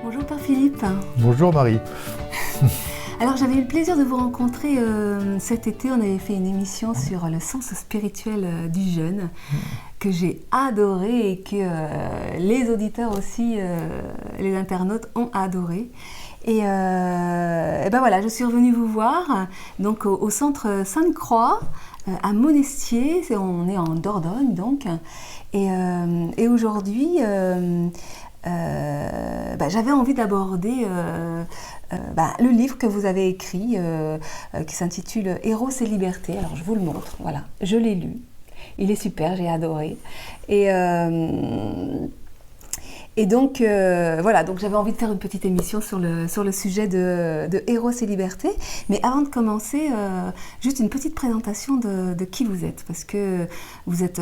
Bonjour Père Philippe. Bonjour Marie. Alors j'avais eu le plaisir de vous rencontrer cet été. On avait fait une émission sur le sens spirituel du jeûne que j'ai adoré et que les auditeurs aussi, les internautes ont adoré. Et ben voilà, je suis revenue vous voir donc au centre Sainte-Croix à Monestier. On est en Dordogne donc. Et aujourd'hui, j'avais envie d'aborder le livre que vous avez écrit qui s'intitule Héros et liberté. Alors je vous le montre, voilà, je l'ai lu, il est super, j'ai adoré. Et donc voilà, donc j'avais envie de faire une petite émission sur le sujet de Héros et liberté. Mais avant de commencer, juste une petite présentation de qui vous êtes, parce que vous êtes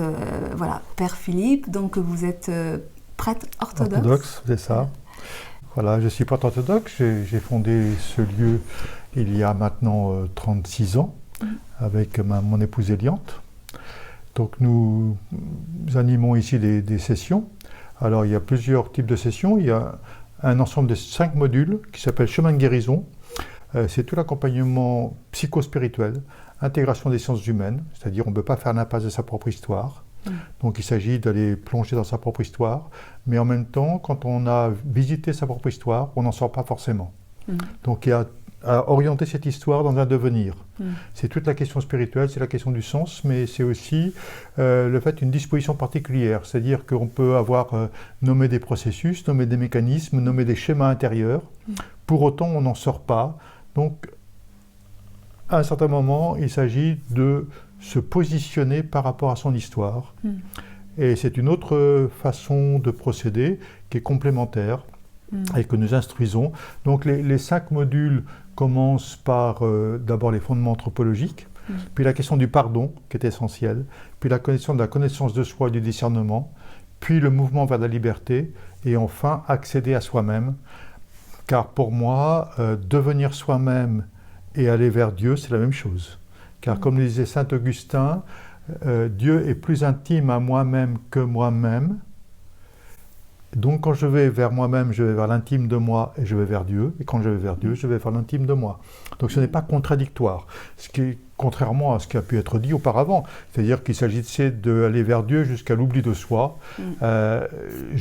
Père Philippe, donc vous êtes prêtre orthodoxe. Orthodoxe, c'est ça. Voilà, je suis prêtre orthodoxe. J'ai fondé ce lieu il y a maintenant 36 ans avec mon épouse Eliante. Donc nous animons ici des sessions. Alors il y a plusieurs types de sessions. Il y a un ensemble de 5 modules qui s'appelle Chemin de guérison. C'est tout l'accompagnement psychospirituel, intégration des sciences humaines, c'est-à-dire on ne peut pas faire l'impasse de sa propre histoire. Donc il s'agit d'aller plonger dans sa propre histoire, mais en même temps, quand on a visité sa propre histoire, on n'en sort pas forcément. Donc il y a à orienter cette histoire dans un devenir. C'est toute la question spirituelle, c'est la question du sens, mais c'est aussi le fait d'une disposition particulière, c'est-à-dire qu'on peut avoir nommé des processus, nommé des mécanismes, nommé des schémas intérieurs, pour autant on n'en sort pas. Donc à un certain moment, il s'agit de se positionner par rapport à son histoire. Et c'est une autre façon de procéder qui est complémentaire et que nous instruisons. Donc les 5 modules commencent par d'abord les fondements anthropologiques, puis la question du pardon qui est essentielle, puis la question de la connaissance de soi et du discernement, puis le mouvement vers la liberté, et enfin accéder à soi-même. Car pour moi, devenir soi-même et aller vers Dieu, c'est la même chose. Car comme le disait saint Augustin, Dieu est plus intime à moi-même que moi-même. Donc quand je vais vers moi-même, je vais vers l'intime de moi et je vais vers Dieu. Et quand je vais vers Dieu, je vais vers l'intime de moi. Donc ce n'est pas contradictoire. Ce qui est contrairement à ce qui a pu être dit auparavant. C'est-à-dire qu'il s'agissait d'aller vers Dieu jusqu'à l'oubli de soi. Je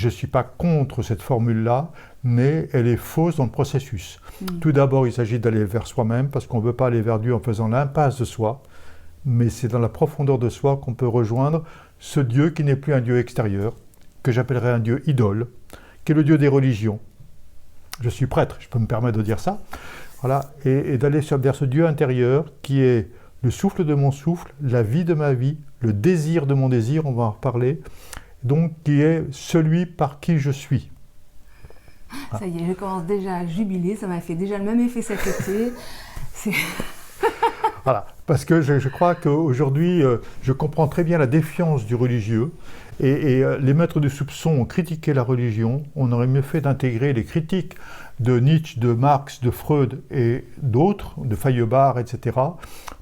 ne suis pas contre cette formule-là, mais elle est fausse dans le processus. Tout d'abord, il s'agit d'aller vers soi-même, parce qu'on ne veut pas aller vers Dieu en faisant l'impasse de soi, mais c'est dans la profondeur de soi qu'on peut rejoindre ce Dieu qui n'est plus un Dieu extérieur, que j'appellerais un Dieu idole, qui est le Dieu des religions. Je suis prêtre, je peux me permettre de dire ça. Voilà, et d'aller vers ce Dieu intérieur qui est le souffle de mon souffle, la vie de ma vie, le désir de mon désir, on va en reparler, donc qui est celui par qui je suis. Ça y est, je commence déjà à jubiler, ça m'a fait déjà le même effet cet été. Voilà, parce que je crois qu'aujourd'hui, je comprends très bien la défiance du religieux, et les maîtres du soupçon ont critiqué la religion. On aurait mieux fait d'intégrer les critiques de Nietzsche, de Marx, de Freud et d'autres, de Feuerbach, etc.,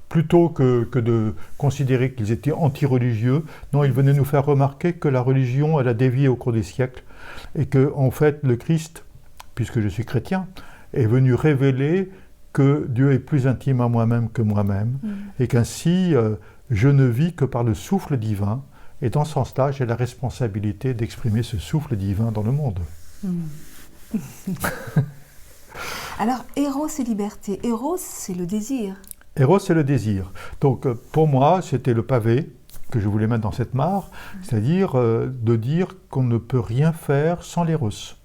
plutôt que de considérer qu'ils étaient anti-religieux. Non, ils venaient nous faire remarquer que la religion, elle a dévié au cours des siècles, et que, en fait, le Christ, puisque je suis chrétien, est venu révéler que Dieu est plus intime à moi-même que moi-même, et qu'ainsi, je ne vis que par le souffle divin, et dans ce sens-là, j'ai la responsabilité d'exprimer ce souffle divin dans le monde. Alors, Héros et liberté. Héros, c'est le désir. Héros, c'est le désir. Donc, pour moi, c'était le pavé que je voulais mettre dans cette mare, c'est-à-dire de dire qu'on ne peut rien faire sans l'éros.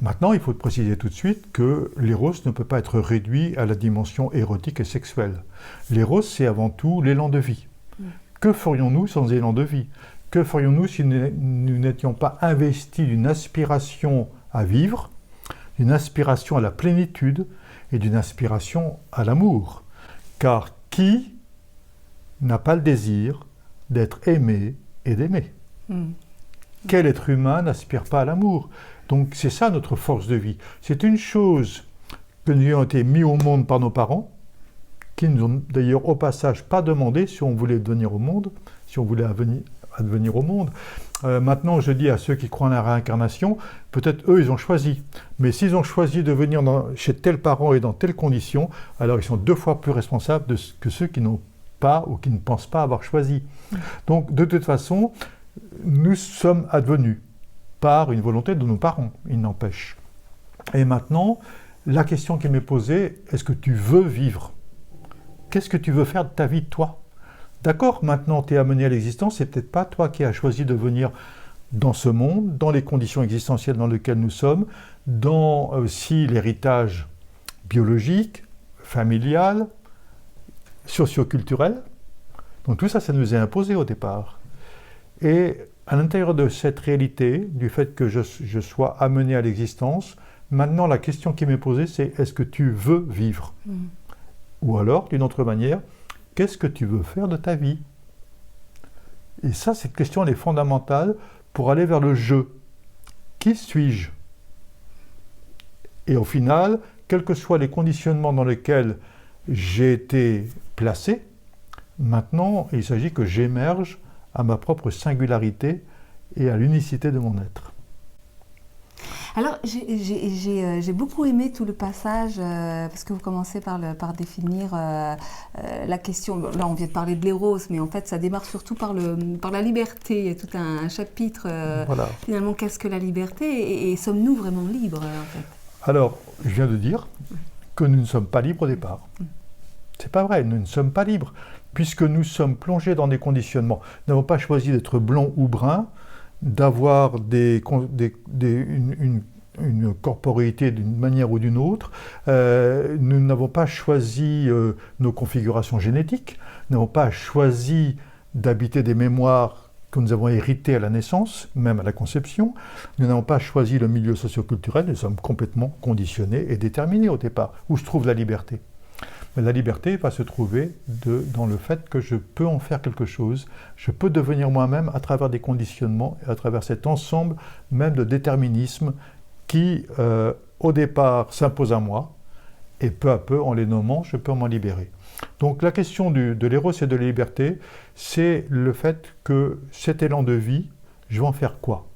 Maintenant, il faut préciser tout de suite que l'éros ne peut pas être réduit à la dimension érotique et sexuelle. L'éros, c'est avant tout l'élan de vie. Que ferions-nous sans élan de vie? Que ferions-nous si nous n'étions pas investis d'une aspiration à vivre, d'une aspiration à la plénitude et d'une aspiration à l'amour? Car qui n'a pas le désir d'être aimé et d'aimer? Quel être humain n'aspire pas à l'amour? Donc c'est ça notre force de vie. C'est une chose que nous ayons été mis au monde par nos parents, qui nous ont d'ailleurs au passage pas demandé si on voulait venir au monde, si on voulait advenir au monde. Maintenant, je dis à ceux qui croient en la réincarnation, peut-être eux, ils ont choisi. Mais s'ils ont choisi de venir chez tel parent et dans telles conditions, alors ils sont 2 fois plus responsables que ceux qui n'ont pas ou qui ne pensent pas avoir choisi. Donc, de toute façon, nous sommes advenus par une volonté de nos parents, il n'empêche. Et maintenant, la question qui m'est posée, est-ce que tu veux vivre ? Qu'est-ce que tu veux faire de ta vie, toi ? D'accord, maintenant tu es amené à l'existence, c'est peut-être pas toi qui as choisi de venir dans ce monde, dans les conditions existentielles dans lesquelles nous sommes, dans aussi l'héritage biologique, familial, socio-culturel. Donc tout ça, ça nous est imposé au départ. Et à l'intérieur de cette réalité, du fait que je sois amené à l'existence, maintenant la question qui m'est posée, c'est est-ce que tu veux vivre ? Ou alors, d'une autre manière, qu'est-ce que tu veux faire de ta vie ? Et ça, cette question, elle est fondamentale pour aller vers le je. Qui suis-je ? Et au final, quels que soient les conditionnements dans lesquels j'ai été placé, maintenant, il s'agit que j'émerge à ma propre singularité et à l'unicité de mon être. Alors, j'ai beaucoup aimé tout le passage, parce que vous commencez par définir la question. Là, on vient de parler de l'éros, mais en fait, ça démarre surtout par la liberté. Il y a tout un chapitre, Voilà. Finalement, qu'est-ce que la liberté et sommes-nous vraiment libres, en fait ? Alors, je viens de dire que nous ne sommes pas libres au départ. C'est pas vrai, nous ne sommes pas libres, puisque nous sommes plongés dans des conditionnements. Nous n'avons pas choisi d'être blond ou brun, d'avoir une corporéité d'une manière ou d'une autre. Nous n'avons pas choisi nos configurations génétiques, nous n'avons pas choisi d'habiter des mémoires que nous avons héritées à la naissance, même à la conception. Nous n'avons pas choisi le milieu socio-culturel, nous sommes complètement conditionnés et déterminés au départ. Où se trouve la liberté ? Mais la liberté va se trouver dans le fait que je peux en faire quelque chose, je peux devenir moi-même à travers des conditionnements et à travers cet ensemble même de déterminismes qui, au départ, s'imposent à moi, et peu à peu, en les nommant, je peux m'en libérer. Donc la question de l'éros et de la liberté, c'est le fait que cet élan de vie, je vais en faire quoi ?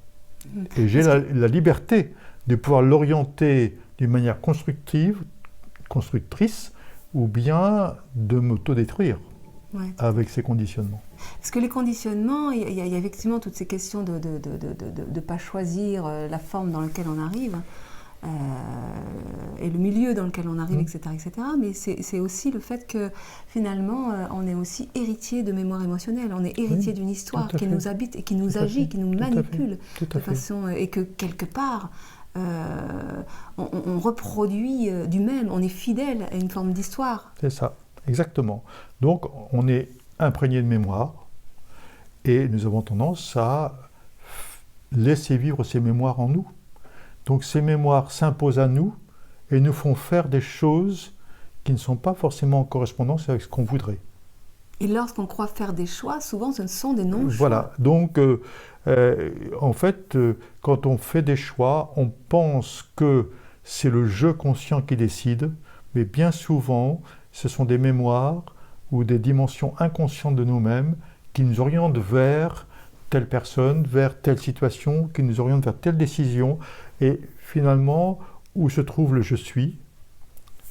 Et j'ai la liberté de pouvoir l'orienter d'une manière constructrice, ou bien de m'autodétruire avec ces conditionnements. Parce que les conditionnements, il y a effectivement toutes ces questions de ne pas choisir la forme dans laquelle on arrive, et le milieu dans lequel on arrive, etc., etc. Mais c'est aussi le fait que finalement, on est aussi héritier de mémoire émotionnelle, on est héritier d'une histoire qui nous habite et qui nous agit, qui nous manipule de façon... Et que quelque part... on reproduit du même, on est fidèle à une forme d'histoire. C'est ça, exactement. Donc on est imprégné de mémoire et nous avons tendance à laisser vivre ces mémoires en nous. Donc ces mémoires s'imposent à nous et nous font faire des choses qui ne sont pas forcément en correspondance avec ce qu'on voudrait. Et lorsqu'on croit faire des choix, souvent ce sont des non-choix. Voilà, donc en fait, quand on fait des choix, on pense que c'est le je conscient qui décide, mais bien souvent, ce sont des mémoires ou des dimensions inconscientes de nous-mêmes qui nous orientent vers telle personne, vers telle situation, qui nous orientent vers telle décision, et finalement, où se trouve le je suis,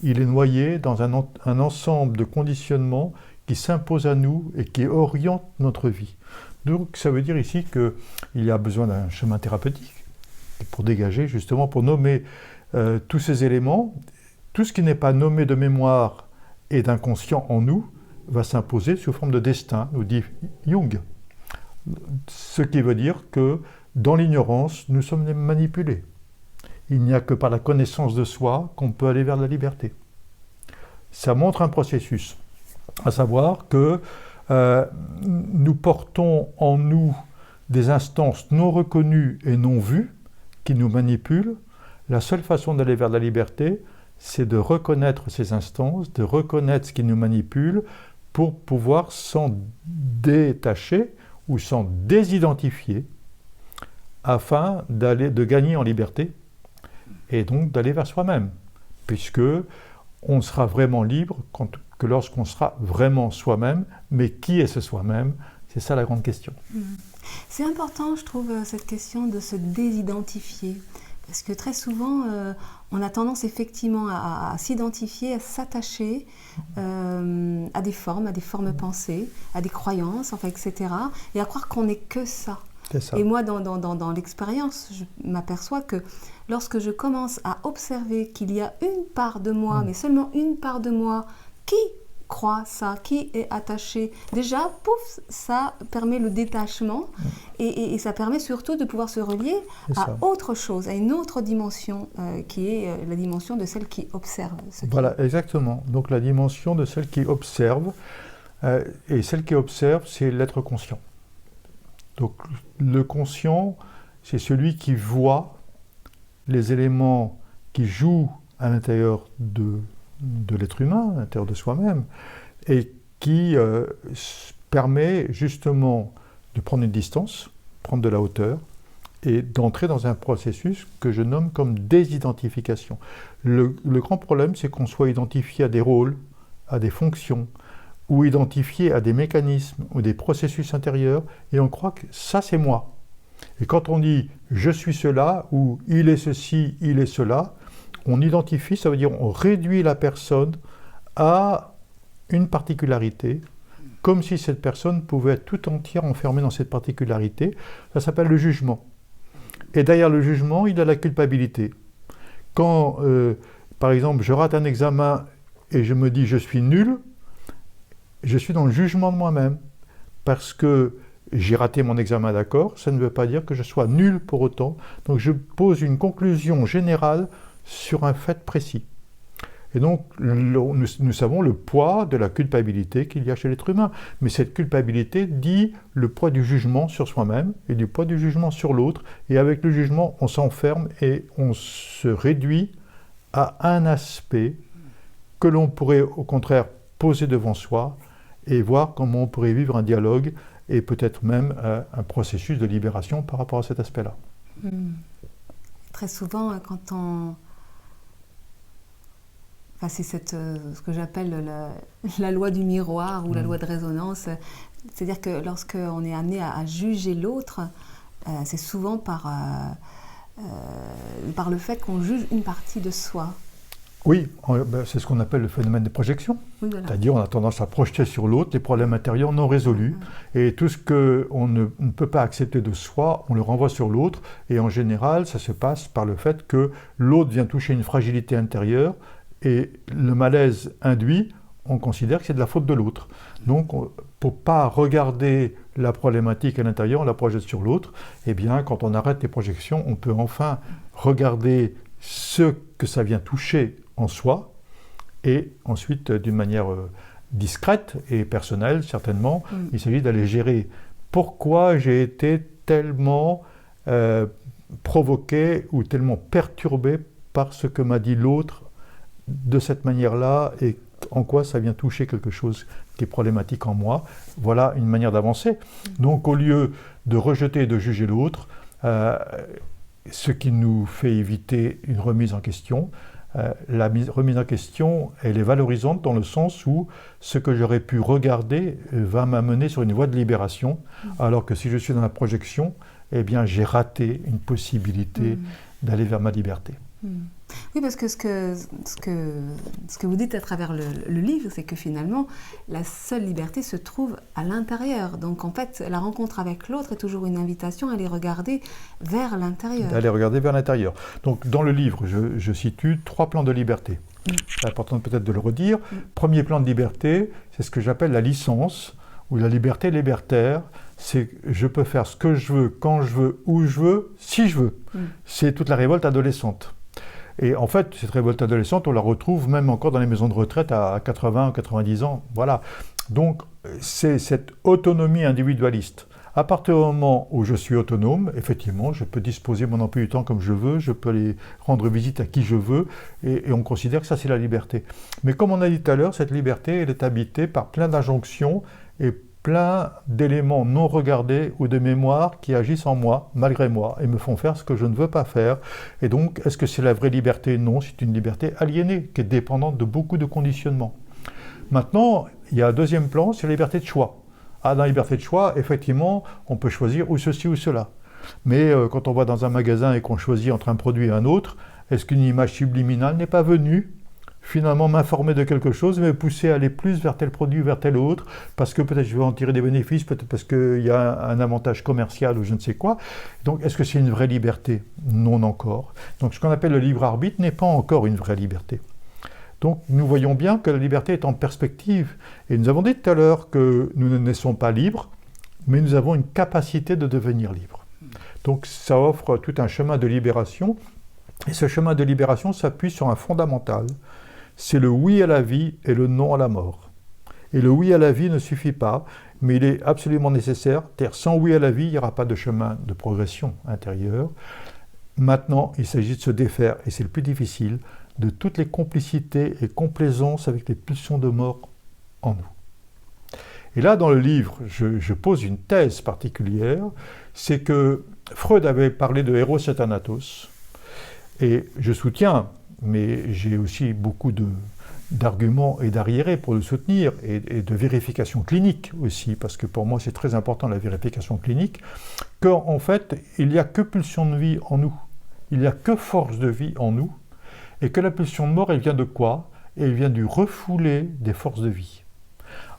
il est noyé dans un ensemble de conditionnements qui s'imposent à nous et qui orientent notre vie. Donc ça veut dire ici qu'il y a besoin d'un chemin thérapeutique pour dégager, justement, pour nommer tous ces éléments. Tout ce qui n'est pas nommé de mémoire et d'inconscient en nous va s'imposer sous forme de destin, nous dit Jung. Ce qui veut dire que dans l'ignorance, nous sommes manipulés. Il n'y a que par la connaissance de soi qu'on peut aller vers la liberté. Ça montre un processus, à savoir que nous portons en nous des instances non reconnues et non vues qui nous manipulent. La seule façon d'aller vers la liberté, c'est de reconnaître ces instances, de reconnaître ce qui nous manipule pour pouvoir s'en détacher ou s'en désidentifier afin de gagner en liberté et donc d'aller vers soi-même, puisque on sera vraiment libre que lorsqu'on sera vraiment soi-même. Mais qui est ce soi-même ? C'est ça la grande question. C'est important, je trouve, cette question de se désidentifier. Parce que très souvent, on a tendance effectivement à s'identifier, à s'attacher à des formes pensées, à des croyances, enfin, etc. Et à croire qu'on n'est que ça. C'est ça. Et moi, dans l'expérience, je m'aperçois que lorsque je commence à observer qu'il y a une part de moi, mais seulement une part de moi, qui croit ça, qui est attaché, déjà, pouf, ça permet le détachement et ça permet surtout de pouvoir se relier à autre chose, à une autre dimension qui est la dimension de celle qui observe. Voilà, exactement. Donc la dimension de celle qui observe, et celle qui observe, c'est l'être conscient. Donc le conscient, c'est celui qui voit les éléments qui jouent à l'intérieur de l'être humain, à l'intérieur de soi-même, et qui permet justement de prendre une distance, prendre de la hauteur, et d'entrer dans un processus que je nomme comme désidentification. Le grand problème, c'est qu'on soit identifié à des rôles, à des fonctions, ou identifié à des mécanismes ou des processus intérieurs, et on croit que ça c'est moi. Et quand on dit « je suis cela » ou « il est ceci, il est cela », on identifie, ça veut dire on réduit la personne à une particularité, comme si cette personne pouvait être tout entière enfermée dans cette particularité. Ça s'appelle le jugement. Et derrière le jugement, il y a la culpabilité. Quand, par exemple, je rate un examen et je me dis « je suis nul », je suis dans le jugement de moi-même, parce que j'ai raté mon examen, d'accord, ça ne veut pas dire que je sois nul pour autant. Donc je pose une conclusion générale sur un fait précis. Et donc, nous savons le poids de la culpabilité qu'il y a chez l'être humain. Mais cette culpabilité dit le poids du jugement sur soi-même et du poids du jugement sur l'autre. Et avec le jugement, on s'enferme et on se réduit à un aspect que l'on pourrait au contraire poser devant soi et voir comment on pourrait vivre un dialogue et peut-être même un processus de libération par rapport à cet aspect-là. Très souvent, quand on... Enfin, c'est ce que j'appelle la loi du miroir ou la loi de résonance. C'est-à-dire que lorsqu'on est amené à juger l'autre, c'est souvent par le fait qu'on juge une partie de soi. Oui, c'est ce qu'on appelle le phénomène des projections. Oui, voilà. C'est-à-dire on a tendance à projeter sur l'autre les problèmes intérieurs non résolus. Et tout ce qu'on ne peut pas accepter de soi, on le renvoie sur l'autre. Et en général, ça se passe par le fait que l'autre vient toucher une fragilité intérieure. Et le malaise induit, on considère que c'est de la faute de l'autre. Donc, pour ne pas regarder la problématique à l'intérieur, on la projette sur l'autre. Eh bien, quand on arrête les projections, on peut enfin regarder ce que ça vient toucher en soi, et ensuite, d'une manière discrète et personnelle, certainement, il s'agit d'aller gérer pourquoi j'ai été tellement provoqué ou tellement perturbé par ce que m'a dit l'autre de cette manière-là, et en quoi ça vient toucher quelque chose qui est problématique en moi. Voilà une manière d'avancer. Donc, au lieu de rejeter et de juger l'autre, ce qui nous fait éviter une remise en question. La remise en question, elle est valorisante dans le sens où ce que j'aurais pu regarder va m'amener sur une voie de libération, alors que si je suis dans la projection, eh bien j'ai raté une possibilité d'aller vers ma liberté. Oui, parce que ce que vous dites à travers le livre, c'est que finalement, la seule liberté se trouve à l'intérieur. Donc en fait, la rencontre avec l'autre est toujours une invitation à aller regarder vers l'intérieur. D'aller regarder vers l'intérieur. Donc dans le livre, je situe 3 plans de liberté. C'est important peut-être de le redire. Premier plan de liberté, c'est ce que j'appelle la licence, ou la liberté libertaire. C'est que je peux faire ce que je veux, quand je veux, où je veux, si je veux. C'est toute la révolte adolescente. Et en fait, cette révolte adolescente, on la retrouve même encore dans les maisons de retraite à 80 ou 90 ans. Voilà. Donc, c'est cette autonomie individualiste. À partir du moment où je suis autonome, effectivement, je peux disposer mon emploi du temps comme je veux, je peux aller rendre visite à qui je veux, et on considère que ça, c'est la liberté. Mais comme on a dit tout à l'heure, cette liberté, elle est habitée par plein d'injonctions et plein d'éléments non regardés ou de mémoires qui agissent en moi, malgré moi, et me font faire ce que je ne veux pas faire. Et donc, est-ce que c'est la vraie liberté? Non, c'est une liberté aliénée, qui est dépendante de beaucoup de conditionnements. Maintenant, il y a un deuxième plan, c'est la liberté de choix. dans la liberté de choix, effectivement, on peut choisir ou ceci ou cela. Mais quand on va dans un magasin et qu'on choisit entre un produit et un autre, est-ce qu'une image subliminale n'est pas venue finalement m'informer de quelque chose, me pousser à aller plus vers tel produit, vers tel autre, parce que peut-être je vais en tirer des bénéfices, peut-être parce qu'il y a un avantage commercial ou je ne sais quoi. Donc, est-ce que c'est une vraie liberté? Non encore. Donc, ce qu'on appelle le libre arbitre n'est pas encore une vraie liberté. Donc, nous voyons bien que la liberté est en perspective. Et nous avons dit tout à l'heure que nous ne naissons pas libres, mais nous avons une capacité de devenir libres. Donc, ça offre tout un chemin de libération. Et ce chemin de libération s'appuie sur un fondamental. C'est le oui à la vie et le non à la mort. Et le oui à la vie ne suffit pas, mais il est absolument nécessaire. C'est-à-dire, sans oui à la vie, il n'y aura pas de chemin de progression intérieure. Maintenant, il s'agit de se défaire, et c'est le plus difficile, de toutes les complicités et complaisances avec les pulsions de mort en nous. Et là, dans le livre, je pose une thèse particulière, c'est que Freud avait parlé de Eros et Thanatos, et je soutiens, mais j'ai aussi beaucoup d'arguments et d'arriérés pour le soutenir, et de vérification clinique aussi, parce que pour moi c'est très important la vérification clinique, qu'en fait il n'y a que pulsion de vie en nous, il n'y a que force de vie en nous, et que la pulsion de mort elle vient de quoi? Elle vient du refoulé des forces de vie.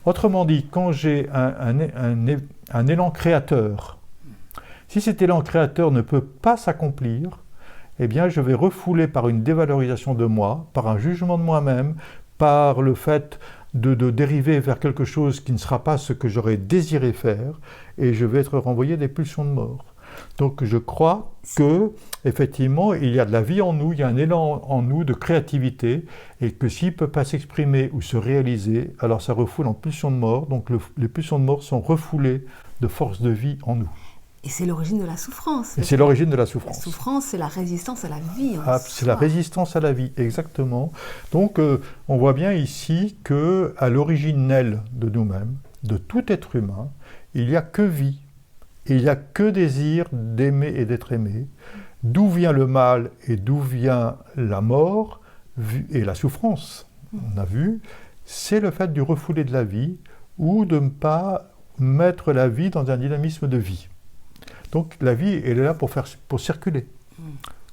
Autrement dit, quand j'ai un élan créateur, si cet élan créateur ne peut pas s'accomplir, eh bien, je vais refouler par une dévalorisation de moi, par un jugement de moi-même, par le fait de dériver vers quelque chose qui ne sera pas ce que j'aurais désiré faire, et je vais être renvoyé des pulsions de mort. Donc, je crois que, effectivement, il y a de la vie en nous, il y a un élan en nous de créativité, et que s'il ne peut pas s'exprimer ou se réaliser, alors ça refoule en pulsions de mort. Donc, les pulsions de mort sont refoulées de force de vie en nous. Et c'est l'origine de la souffrance. Et c'est l'origine de la souffrance. La souffrance, c'est la résistance à la vie. C'est la résistance à la vie, exactement. Donc, on voit bien ici qu'à l'originelle de nous-mêmes, de tout être humain, il n'y a que vie. Il n'y a que désir d'aimer et d'être aimé. D'où vient le mal et d'où vient la mort et la souffrance, on a vu, c'est le fait du refoulé de la vie ou de ne pas mettre la vie dans un dynamisme de vie. Donc la vie, elle est là pour circuler,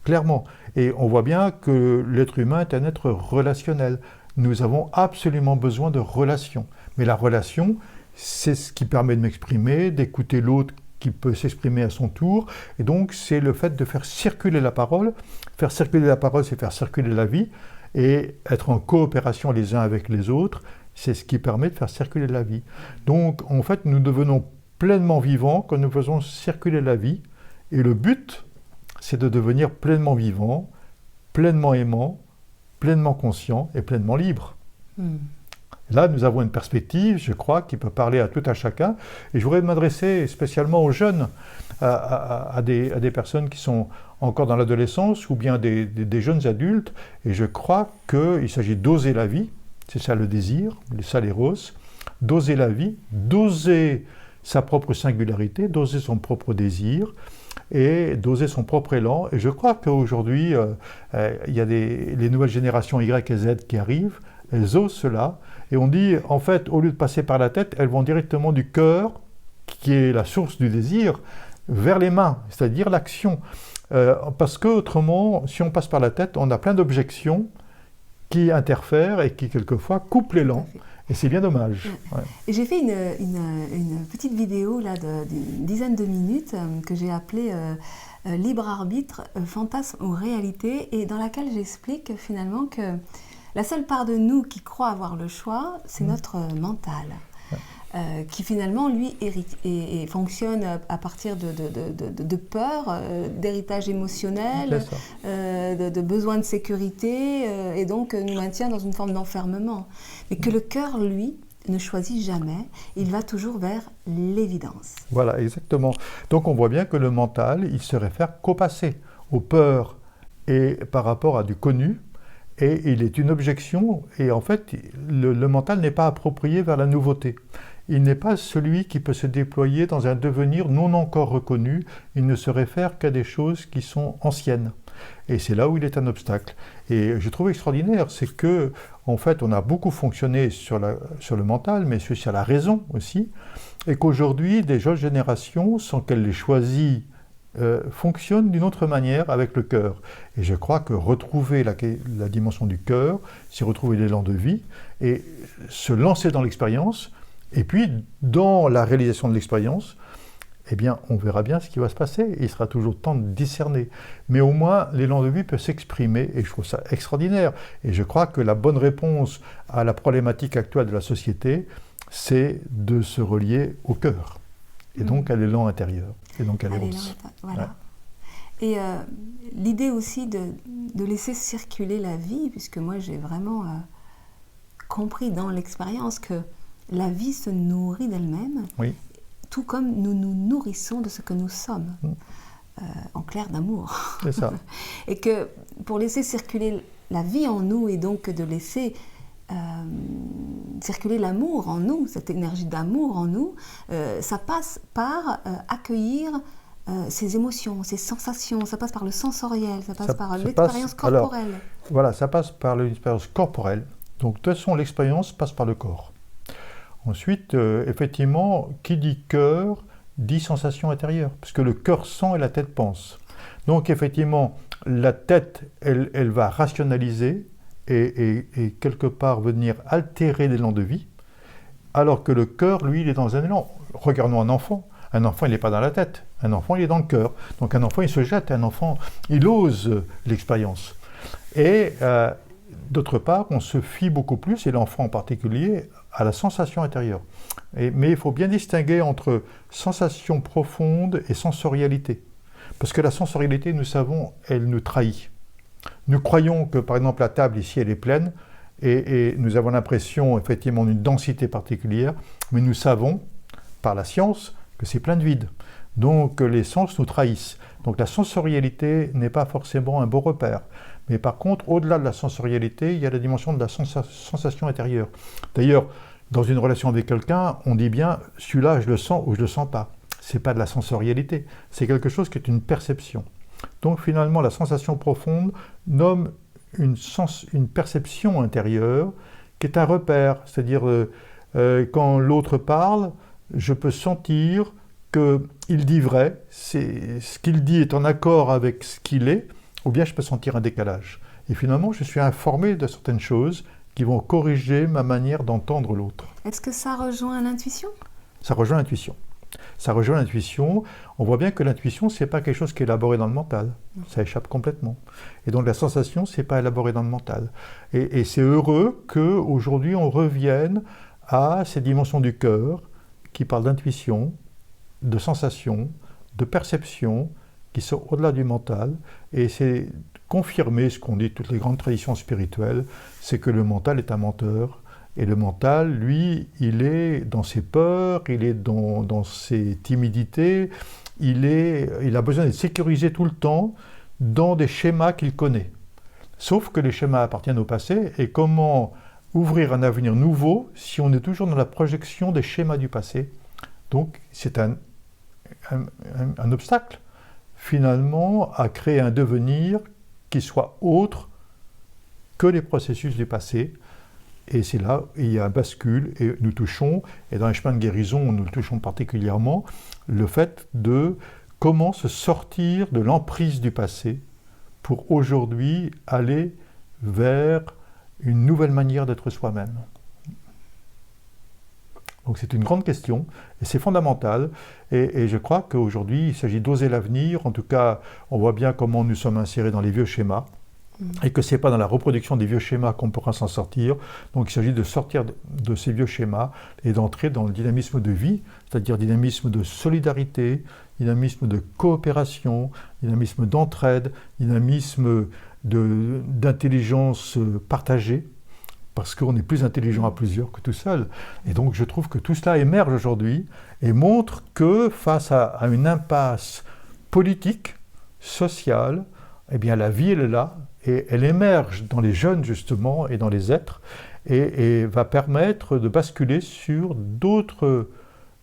clairement. Et on voit bien que l'être humain est un être relationnel. Nous avons absolument besoin de relations. Mais la relation, c'est ce qui permet de m'exprimer, d'écouter l'autre qui peut s'exprimer à son tour. Et donc c'est le fait de faire circuler la parole. Faire circuler la parole, c'est faire circuler la vie. Et être en coopération les uns avec les autres, c'est ce qui permet de faire circuler la vie. Donc en fait, nous devenons pleinement vivants quand nous faisons circuler la vie. Et le but, c'est de devenir pleinement vivant, pleinement aimant, pleinement conscient et pleinement libre. Là, nous avons une perspective, je crois, qui peut parler à tout un chacun. Et je voudrais m'adresser spécialement aux jeunes, à des personnes qui sont encore dans l'adolescence ou bien des jeunes adultes. Et je crois qu'il s'agit d'oser la vie, c'est ça le désir, ça l'éros, d'oser la vie, d'oser sa propre singularité, d'oser son propre désir et d'oser son propre élan. Et je crois qu'aujourd'hui, il y a les nouvelles générations Y et Z qui arrivent, elles osent cela. Et on dit, en fait, au lieu de passer par la tête, elles vont directement du cœur, qui est la source du désir, vers les mains, c'est-à-dire l'action. Parce qu'autrement, si on passe par la tête, on a plein d'objections qui interfèrent et qui, quelquefois, coupent l'élan. Et c'est bien dommage. Ouais. J'ai fait une petite vidéo là, d'une dizaine de minutes que j'ai appelée Libre arbitre, fantasme ou réalité, et dans laquelle j'explique finalement que la seule part de nous qui croit avoir le choix, c'est notre mental, qui finalement, lui, et fonctionne à partir de peur, d'héritage émotionnel, de besoin de sécurité, et donc nous maintient dans une forme d'enfermement. Mais que le cœur, lui, ne choisit jamais, il va toujours vers l'évidence. Voilà, exactement. Donc on voit bien que le mental, il se réfère qu'au passé, aux peurs et par rapport à du connu, et il est une objection, et en fait, le mental n'est pas approprié vers la nouveauté. Il n'est pas celui qui peut se déployer dans un devenir non encore reconnu, il ne se réfère qu'à des choses qui sont anciennes. Et c'est là où il est un obstacle. Et je trouve extraordinaire, c'est que, en fait, on a beaucoup fonctionné sur le mental, mais sur la raison aussi, et qu'aujourd'hui, des jeunes générations, sans qu'elles les choisissent, fonctionnent d'une autre manière avec le cœur. Et je crois que retrouver la dimension du cœur, c'est retrouver l'élan de vie, et se lancer dans l'expérience, et puis, dans la réalisation de l'expérience, eh bien, on verra bien ce qui va se passer. Il sera toujours temps de discerner. Mais au moins, l'élan de vie peut s'exprimer, et je trouve ça extraordinaire. Et je crois que la bonne réponse à la problématique actuelle de la société, c'est de se relier au cœur, et donc à l'élan intérieur, et donc à l'élan. Voilà. Ouais. Et l'idée aussi de laisser circuler la vie, puisque moi j'ai vraiment compris dans l'expérience que la vie se nourrit d'elle-même, oui. Tout comme nous nous nourrissons de ce que nous sommes, en clair d'amour. C'est ça. Et que pour laisser circuler la vie en nous, et donc de laisser circuler l'amour en nous, cette énergie d'amour en nous, ça passe par accueillir ces émotions, ces sensations, ça passe par le sensoriel, ça passe par l'expérience corporelle. Alors, voilà, ça passe par l'expérience corporelle. Donc de toute façon, l'expérience passe par le corps. Ensuite, effectivement, qui dit cœur, dit sensation intérieure, parce que le cœur sent et la tête pense. Donc effectivement, la tête, elle va rationaliser et quelque part venir altérer l'élan de vie, alors que le cœur, lui, il est dans un élan. Regardons un enfant. Un enfant, il n'est pas dans la tête. Un enfant, il est dans le cœur. Donc un enfant, il se jette. Un enfant, il ose l'expérience. Et d'autre part, on se fie beaucoup plus, et l'enfant en particulier, à la sensation intérieure. Mais il faut bien distinguer entre sensation profonde et sensorialité. Parce que la sensorialité, nous savons, elle nous trahit. Nous croyons que, par exemple, la table ici, elle est pleine, et nous avons l'impression, effectivement, d'une densité particulière, mais nous savons, par la science, que c'est plein de vide. Donc, les sens nous trahissent. Donc, la sensorialité n'est pas forcément un bon repère. Mais par contre, au-delà de la sensorialité, il y a la dimension de la sensation intérieure. D'ailleurs, dans une relation avec quelqu'un, on dit bien « celui-là, je le sens ou je ne le sens pas ». Ce n'est pas de la sensorialité, c'est quelque chose qui est une perception. Donc finalement, la sensation profonde nomme une perception intérieure qui est un repère. C'est-à-dire, quand l'autre parle, je peux sentir qu'il dit vrai, ce qu'il dit est en accord avec ce qu'il est, ou bien je peux sentir un décalage. Et finalement, je suis informé de certaines choses qui vont corriger ma manière d'entendre l'autre. Est-ce que ça rejoint l'intuition ? Ça rejoint l'intuition. Ça rejoint l'intuition. On voit bien que l'intuition, ce n'est pas quelque chose qui est élaboré dans le mental. Ça échappe complètement. Et donc la sensation, ce n'est pas élaboré dans le mental. Et c'est heureux qu'aujourd'hui, on revienne à ces dimensions du cœur qui parlent d'intuition, de sensation, de perception, qui sont au-delà du mental. Et c'est confirmer ce qu'ont dit toutes les grandes traditions spirituelles, c'est que le mental est un menteur. Et le mental, lui, il est dans ses peurs, il est dans ses timidités, il a besoin d'être sécurisé tout le temps dans des schémas qu'il connaît. Sauf que les schémas appartiennent au passé, et comment ouvrir un avenir nouveau si on est toujours dans la projection des schémas du passé? Donc c'est un obstacle, finalement, à créer un devenir qui soit autre que les processus du passé. Et c'est là où il y a un bascule, et nous touchons, et dans les chemins de guérison, nous le touchons particulièrement, le fait de comment se sortir de l'emprise du passé pour aujourd'hui aller vers une nouvelle manière d'être soi-même. Donc c'est une grande question, et c'est fondamental, et je crois qu'aujourd'hui, il s'agit d'oser l'avenir. En tout cas, on voit bien comment nous sommes insérés dans les vieux schémas, et que ce n'est pas dans la reproduction des vieux schémas qu'on pourra s'en sortir. Donc il s'agit de sortir de ces vieux schémas et d'entrer dans le dynamisme de vie, c'est-à-dire dynamisme de solidarité, dynamisme de coopération, dynamisme d'entraide, dynamisme d'intelligence partagée, parce qu'on est plus intelligent à plusieurs que tout seul. Et donc je trouve que tout cela émerge aujourd'hui et montre que face à une impasse politique, sociale, eh bien la vie elle est là, et elle émerge dans les jeunes justement et dans les êtres, et va permettre de basculer sur d'autres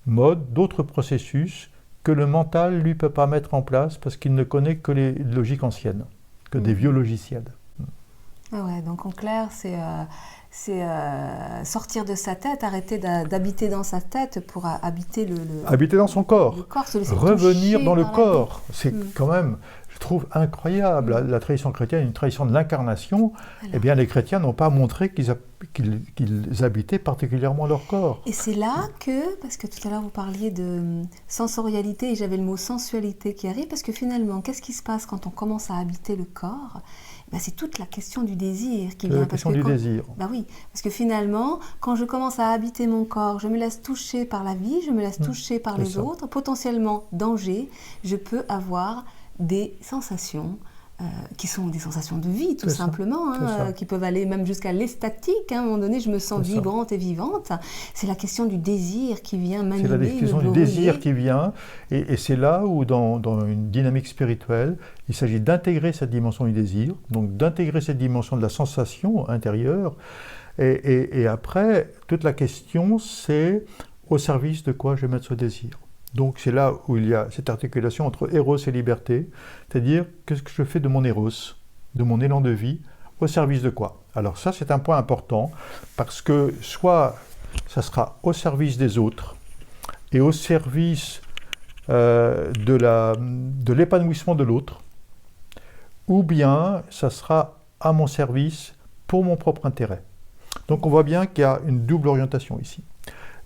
modes, d'autres processus que le mental lui peut pas mettre en place parce qu'il ne connaît que les logiques anciennes. que des vieux logiciels. Ah ouais, donc en clair, c'est sortir de sa tête, arrêter d'habiter dans sa tête pour habiter habiter dans son corps, le corps, se laisser revenir dans le par la corps. C'est quand même, je trouve, incroyable. La tradition chrétienne est une tradition de l'incarnation. Voilà. Eh bien, les chrétiens n'ont pas montré qu'ils habitaient particulièrement leur corps. Et c'est là que, parce que tout à l'heure vous parliez de sensorialité et j'avais le mot sensualité qui arrive, parce que finalement, qu'est-ce qui se passe quand on commence à habiter le corps ? Ben, c'est toute la question du désir qui vient. La question du désir. Ben oui, parce que finalement, quand je commence à habiter mon corps, je me laisse toucher par la vie, je me laisse toucher par les autres, potentiellement danger, je peux avoir des sensations qui sont des sensations de vie, tout simplement, qui peuvent aller même jusqu'à l'extatique. À un moment donné, je me sens vibrante et vivante. C'est la question du désir qui vient m'animer. C'est la question du désir qui vient, et c'est là où, dans une dynamique spirituelle, il s'agit d'intégrer cette dimension du désir, donc d'intégrer cette dimension de la sensation intérieure, et après, toute la question, c'est au service de quoi je vais mettre ce désir. Donc c'est là où il y a cette articulation entre éros et liberté, c'est-à-dire qu'est-ce que je fais de mon éros, de mon élan de vie, au service de quoi? Alors ça c'est un point important, parce que soit ça sera au service des autres, et au service de l'épanouissement de l'autre, ou bien ça sera à mon service pour mon propre intérêt. Donc on voit bien qu'il y a une double orientation ici.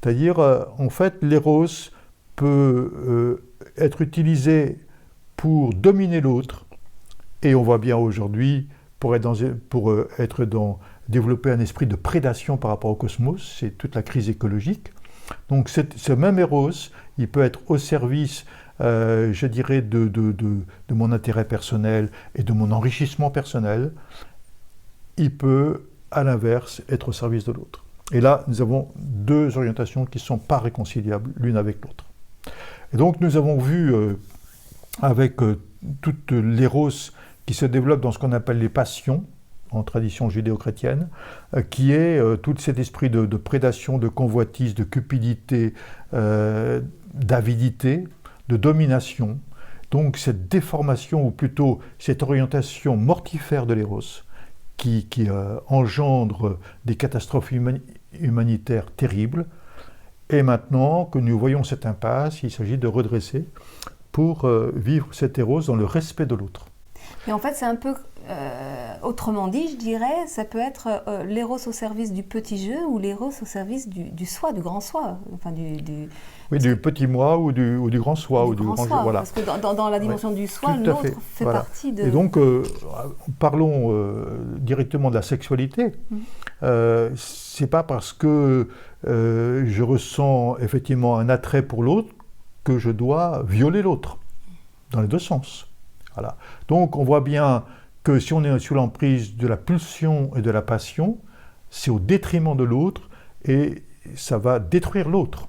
C'est-à-dire, en fait, l'éros peut être utilisé pour dominer l'autre, et on voit bien aujourd'hui, pour développer un esprit de prédation par rapport au cosmos, c'est toute la crise écologique. Donc ce même éros, il peut être au service, je dirais, de mon intérêt personnel et de mon enrichissement personnel. Il peut, à l'inverse, être au service de l'autre. Et là, nous avons deux orientations qui ne sont pas réconciliables l'une avec l'autre. Et donc nous avons vu avec toute l'éros qui se développe dans ce qu'on appelle les passions, en tradition judéo-chrétienne, qui est tout cet esprit de prédation, de convoitise, de cupidité, d'avidité, de domination. Donc cette déformation, ou plutôt cette orientation mortifère de l'éros, qui engendre des catastrophes humanitaires terribles. Et maintenant que nous voyons cette impasse, il s'agit de redresser pour vivre cet éros dans le respect de l'autre. Et en fait, c'est un peu, autrement dit, je dirais, ça peut être l'éros au service du petit jeu ou l'éros au service du soi, du grand soi. Enfin, du petit moi ou du grand soi. Ou du grand soi, jeu, voilà. Parce que dans la dimension du soi, l'autre fait partie de... Et donc, parlons directement de la sexualité. C'est pas parce que je ressens effectivement un attrait pour l'autre que je dois violer l'autre, dans les deux sens. Voilà. Donc on voit bien que si on est sous l'emprise de la pulsion et de la passion, c'est au détriment de l'autre et ça va détruire l'autre.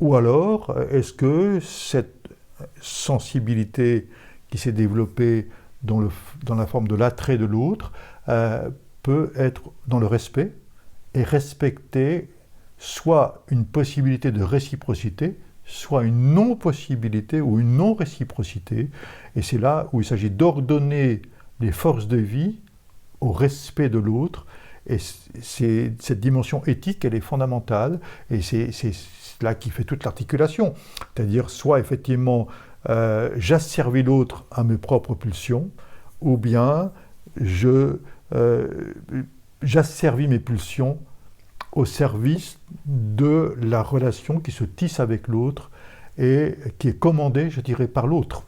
Ou alors, est-ce que cette sensibilité qui s'est développée dans la forme de l'attrait de l'autre peut être dans le respect et respecter soit une possibilité de réciprocité, soit une non-possibilité ou une non-réciprocité. Et c'est là où il s'agit d'ordonner les forces de vie au respect de l'autre. Et cette dimension éthique, elle est fondamentale. Et c'est là qui fait toute l'articulation. C'est-à-dire, soit effectivement, j'asservis l'autre à mes propres pulsions, ou bien j'asservis mes pulsions au service de la relation qui se tisse avec l'autre et qui est commandée, je dirais, par l'autre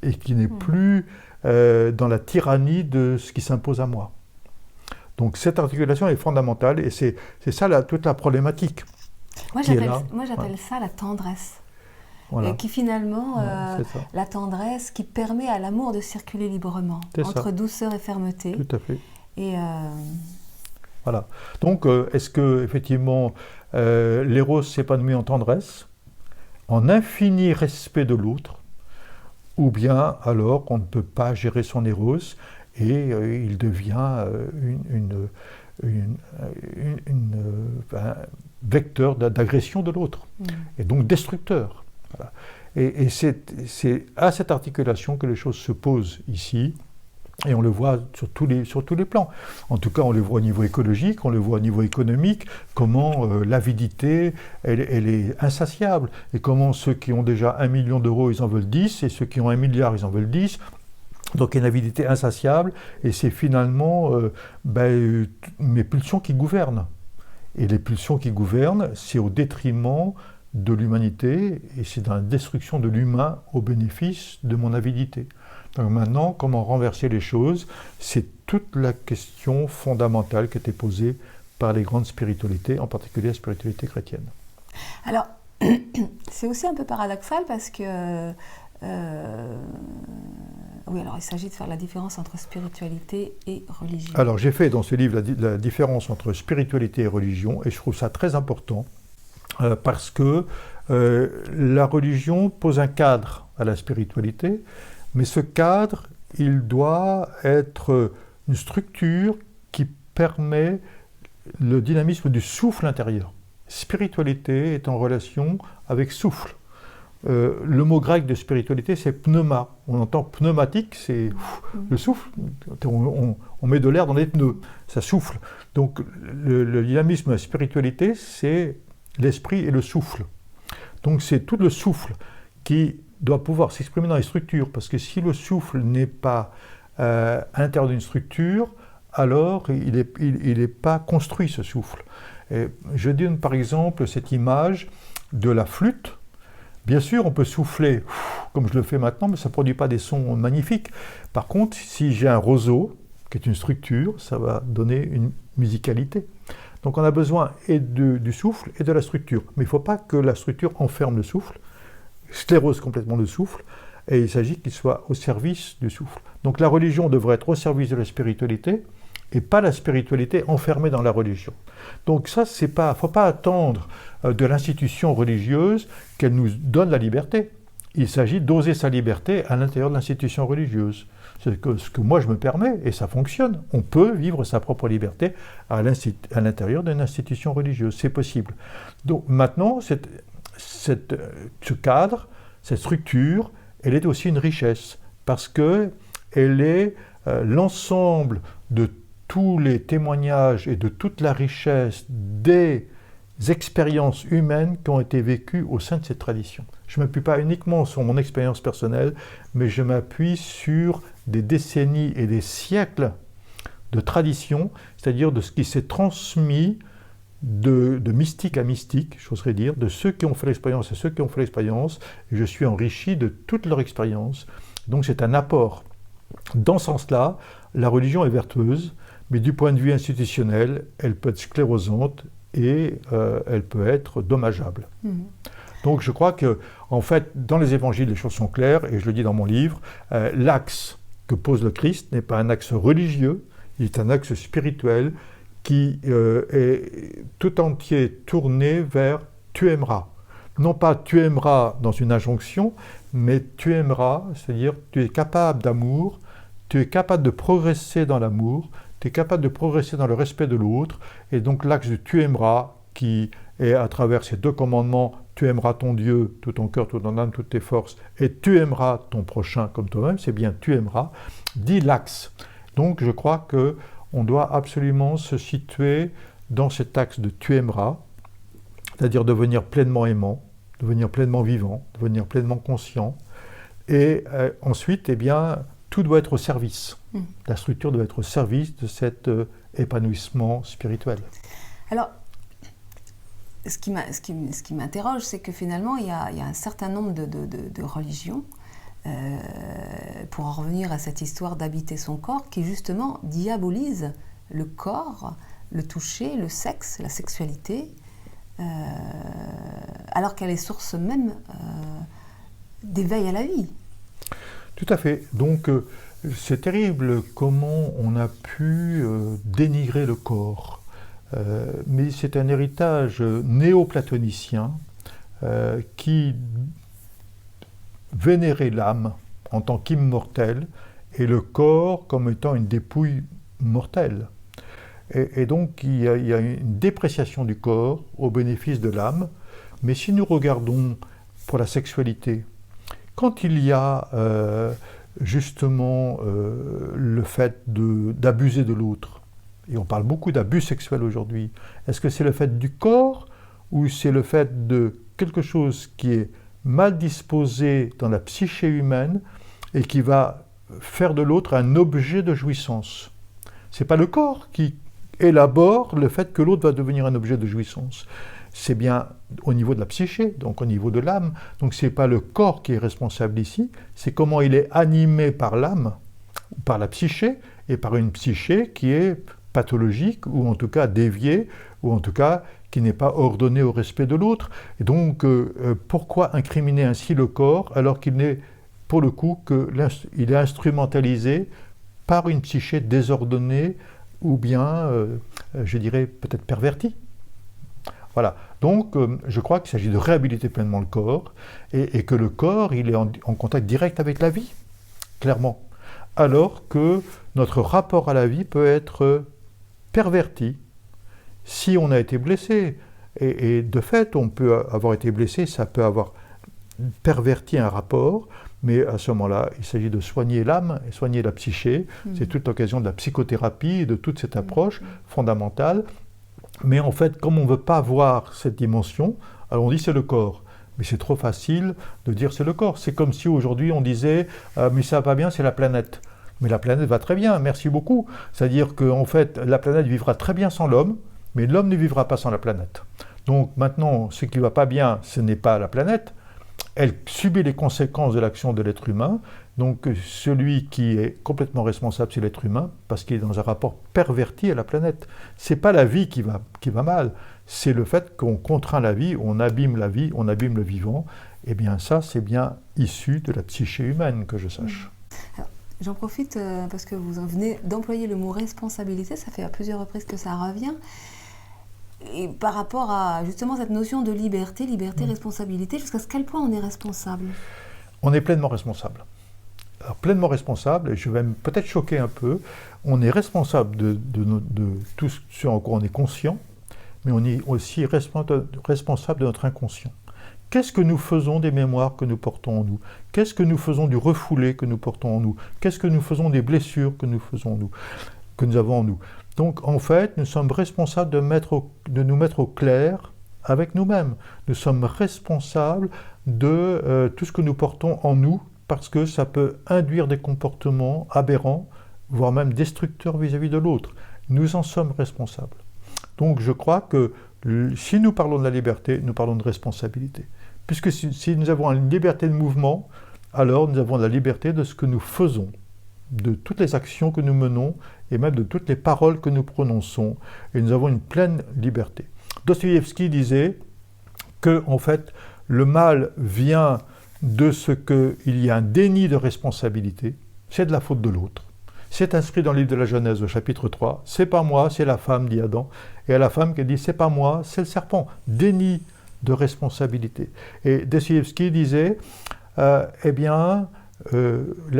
et qui n'est plus dans la tyrannie de ce qui s'impose à moi. Donc cette articulation est fondamentale et c'est ça toute la problématique. Moi j'appelle ça la tendresse. Voilà. Qui finalement, la tendresse qui permet à l'amour de circuler librement, entre douceur et fermeté. Tout à fait. Et voilà. Donc, est-ce que effectivement, l'éros s'épanouit en tendresse, en infini respect de l'autre, ou bien alors qu'on ne peut pas gérer son éros et il devient un vecteur d'agression de l'autre, et donc destructeur. Voilà. Et c'est à cette articulation que les choses se posent ici, Et on le voit sur tous les plans. En tout cas, on le voit au niveau écologique, on le voit au niveau économique, comment l'avidité, elle est insatiable. Et comment ceux qui ont déjà 1 million d'euros, ils en veulent 10, et ceux qui ont 1 milliard, ils en veulent 10. Donc il y a une avidité insatiable, et c'est finalement mes pulsions qui gouvernent. Et les pulsions qui gouvernent, c'est au détriment de l'humanité, et c'est dans la destruction de l'humain au bénéfice de mon avidité. Donc maintenant, comment renverser les choses, c'est toute la question fondamentale qui a été posée par les grandes spiritualités, en particulier la spiritualité chrétienne. Alors, c'est aussi un peu paradoxal parce que... oui, alors il s'agit de faire la différence entre spiritualité et religion. Alors j'ai fait dans ce livre la différence entre spiritualité et religion, et je trouve ça très important, parce que la religion pose un cadre à la spiritualité, mais ce cadre, il doit être une structure qui permet le dynamisme du souffle intérieur. Spiritualité est en relation avec souffle. Le mot grec de spiritualité, c'est pneuma. On entend pneumatique, c'est le souffle. On met de l'air dans les pneus, ça souffle. Donc le dynamisme de la spiritualité, c'est l'esprit et le souffle. Donc c'est tout le souffle qui doit pouvoir s'exprimer dans les structures, parce que si le souffle n'est pas à l'intérieur d'une structure, alors il n'est pas construit, ce souffle. Et je donne par exemple cette image de la flûte. Bien sûr, on peut souffler comme je le fais maintenant, mais ça ne produit pas des sons magnifiques. Par contre, si j'ai un roseau, qui est une structure, ça va donner une musicalité. Donc on a besoin et du souffle et de la structure. Mais il ne faut pas que la structure enferme le souffle, sclérose complètement le souffle, et il s'agit qu'il soit au service du souffle. Donc la religion devrait être au service de la spiritualité, et pas la spiritualité enfermée dans la religion. Donc ça, il ne faut pas attendre de l'institution religieuse qu'elle nous donne la liberté. Il s'agit d'oser sa liberté à l'intérieur de l'institution religieuse. C'est ce que moi je me permets, et ça fonctionne. On peut vivre sa propre liberté à l'intérieur d'une institution religieuse, c'est possible. Donc maintenant, ce cadre, cette structure, elle est aussi une richesse, parce qu'elle est l'ensemble de tous les témoignages et de toute la richesse des expériences humaines qui ont été vécues au sein de cette tradition. Je ne m'appuie pas uniquement sur mon expérience personnelle, mais je m'appuie sur des décennies et des siècles de tradition, c'est-à-dire de ce qui s'est transmis de mystique à mystique, j'oserais dire, de ceux qui ont fait l'expérience et ceux qui ont fait l'expérience, et je suis enrichi de toute leur expérience. Donc c'est un apport. Dans ce sens-là, la religion est vertueuse, mais du point de vue institutionnel, elle peut être sclérosante et elle peut être dommageable. Donc je crois que, en fait, dans les évangiles, les choses sont claires, et je le dis dans mon livre, l'axe que pose le Christ n'est pas un axe religieux, il est un axe spirituel qui est tout entier tourné vers « tu aimeras ». Non pas « tu aimeras » dans une injonction, mais « tu aimeras », c'est-à-dire tu es capable d'amour, tu es capable de progresser dans l'amour, tu es capable de progresser dans le respect de l'autre, et donc l'axe de « tu aimeras » qui est à travers ces 2 commandements, tu aimeras ton Dieu, tout ton cœur, toute ton âme, toutes tes forces, et tu aimeras ton prochain comme toi-même, c'est bien tu aimeras, dit l'axe. Donc je crois qu'on doit absolument se situer dans cet axe de tu aimeras, c'est-à-dire devenir pleinement aimant, devenir pleinement vivant, devenir pleinement conscient, et ensuite, eh bien, tout doit être au service. La structure doit être au service de cet épanouissement spirituel. Alors, ce qui m'interroge, c'est que finalement, il y a un certain nombre de religions, pour en revenir à cette histoire d'habiter son corps, qui justement diabolise le corps, le toucher, le sexe, la sexualité, alors qu'elle est source même d'éveil à la vie. Tout à fait. Donc, c'est terrible comment on a pu dénigrer le corps. Mais c'est un héritage néo-platonicien qui vénérait l'âme en tant qu'immortelle et le corps comme étant une dépouille mortelle. Et donc il y a une dépréciation du corps au bénéfice de l'âme. Mais si nous regardons pour la sexualité, quand il y a justement le fait d'abuser de l'autre. Et on parle beaucoup d'abus sexuels aujourd'hui. Est-ce que c'est le fait du corps ou c'est le fait de quelque chose qui est mal disposé dans la psyché humaine et qui va faire de l'autre un objet de jouissance? Ce n'est pas le corps qui élabore le fait que l'autre va devenir un objet de jouissance. C'est bien au niveau de la psyché, donc au niveau de l'âme. Donc ce n'est pas le corps qui est responsable ici, c'est comment il est animé par l'âme, par la psyché, et par une psyché qui est pathologique, ou en tout cas déviée, ou en tout cas qui n'est pas ordonnée au respect de l'autre. Et donc pourquoi incriminer ainsi le corps alors qu'il n'est, pour le coup, qu'il est instrumentalisé par une psyché désordonnée, ou bien, je dirais, peut-être pervertie. Voilà, donc je crois qu'il s'agit de réhabiliter pleinement le corps, et que le corps, il est en contact direct avec la vie, clairement. Alors que notre rapport à la vie peut être perverti si on a été blessé. Et de fait, on peut avoir été blessé, ça peut avoir perverti un rapport, mais à ce moment-là, il s'agit de soigner l'âme et soigner la psyché. C'est toute l'occasion de la psychothérapie et de toute cette approche fondamentale. Mais en fait, comme on ne veut pas voir cette dimension, alors on dit c'est le corps. Mais c'est trop facile de dire c'est le corps. C'est comme si aujourd'hui on disait mais ça va pas bien, c'est la planète. Mais la planète va très bien, merci beaucoup. C'est-à-dire qu'en fait, la planète vivra très bien sans l'homme, mais l'homme ne vivra pas sans la planète. Donc maintenant, ce qui ne va pas bien, ce n'est pas la planète. Elle subit les conséquences de l'action de l'être humain. Donc celui qui est complètement responsable, c'est l'être humain, parce qu'il est dans un rapport perverti à la planète. Ce n'est pas la vie qui va mal, c'est le fait qu'on contraint la vie, on abîme le vivant. Et bien ça, c'est bien issu de la psyché humaine, que je sache. Alors, j'en profite parce que vous en venez d'employer le mot responsabilité, ça fait à plusieurs reprises que ça revient. Et par rapport à justement cette notion de liberté, responsabilité, jusqu'à quel point on est responsable? On est pleinement responsable. Alors, pleinement responsable, et je vais peut-être choquer un peu, on est responsable de tout ce en quoi on est conscient, mais on est aussi responsable de notre inconscient. Qu'est-ce que nous faisons des mémoires que nous portons en nous? Qu'est-ce que nous faisons du refoulé que nous portons en nous? Qu'est-ce que nous faisons des blessures que nous avons en nous? Donc en fait, nous sommes responsables de nous mettre au clair avec nous-mêmes. Nous sommes responsables de tout ce que nous portons en nous, parce que ça peut induire des comportements aberrants, voire même destructeurs vis-à-vis de l'autre. Nous en sommes responsables. Donc je crois que si nous parlons de la liberté, nous parlons de responsabilité. Puisque si nous avons une liberté de mouvement, alors nous avons la liberté de ce que nous faisons, de toutes les actions que nous menons, et même de toutes les paroles que nous prononçons, et nous avons une pleine liberté. Dostoïevski disait que, en fait, le mal vient de ce qu'il y a un déni de responsabilité, c'est de la faute de l'autre. C'est inscrit dans le livre de la Genèse au chapitre 3, c'est pas moi, c'est la femme, dit Adam, et à la femme qui dit c'est pas moi, c'est le serpent. Déni de responsabilité. Et Dostoïevski disait, la